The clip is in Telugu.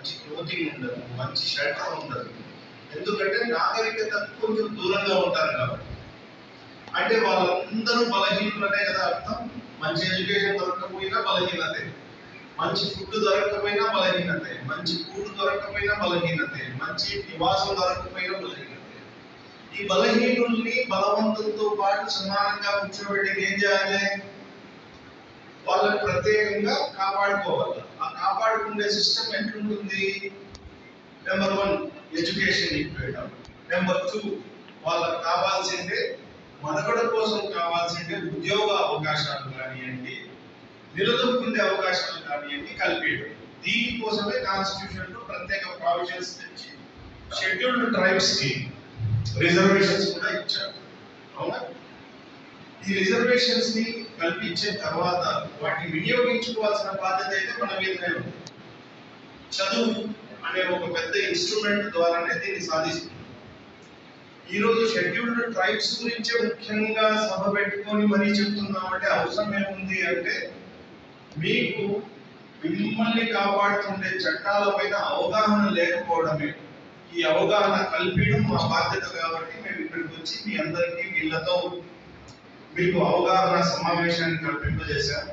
మంచి క్లోతింగ్ ఉండదు, మంచి షెల్టర్ ఉండదు. ఎందుకంటే నాగరికత కొంచెం దూరంగా ఉంటారు కాబట్టి. అంటే వాళ్ళందరూ బలహీనులనే కదా అర్థం. మంచి ఎడ్యుకేషన్ దొరకకపోయినా బలహీనతే, మంచి ఫుడ్ దొరకకపోయినా బలహీనతే, మంచి ఫుడ్ దొరకకపోయినా బలహీనతే, మంచి నివాసం దొరకకపోయినా బలహీనతే. ఈ బలహీనుల్ని బలవంతులతో పాటు సమానంగా కూర్చోబెట్టి ఏం చేయాలి? వాళ్ళని ప్రత్యేకంగా కాపాడుకోవాలి. ఆ కాపాడుకునే సిస్టమ్ ఎట్లుంటుంది? నెంబర్ 1 ఎడ్యుకేషన్ ఇవ్వడం. నెంబర్ 2 వాళ్ళకి కావాల్సిందే మనుగడ కోసం కావాల్సిందే ఉద్యోగ అవకాశాలు కానివ్వండి, నిలదొక్కునే అవకాశాలు కానివ్వండి కల్పించడం. దీనికోసమే కాన్స్టిట్యూషన్ లో ప్రత్యేక ప్రావిజన్స్ తెచ్చి షెడ్యూల్డ్ ట్రైబ్స్ కి రిజర్వేషన్స్ కూడా ఇచ్చారు. అవునా? ఈ రిజర్వేషన్స్ ని కల్పించిన తర్వాత వాటిని వినియోగించుకోవాల్సిన బాధ్యత అయితే మన మీదనే ఉంది. చదువు అనే ఒక పెద్ద ఇన్స్ట్రుమెంట్ ద్వారానే దీన్ని సాధిస్తుంది. ఈరోజు షెడ్యూల్డ్ ట్రైబ్స్ గురించే ముఖ్యంగా సభ పెట్టుకొని మరీ చెప్తున్నామంటే అవసరం ఏముంది అంటే, మీకు మిమ్మల్ని కాపాడుతుండే చట్టాలపైన అవగాహన లేకపోవడమే. ఈ అవగాహన కల్పించడం మా బాధ్యత కాబట్టి మేము ఇక్కడికి వచ్చి మీ అందరికీ వీళ్ళతో మీకు అవగాహన సమావేశాన్ని కల్పింపజేశాం.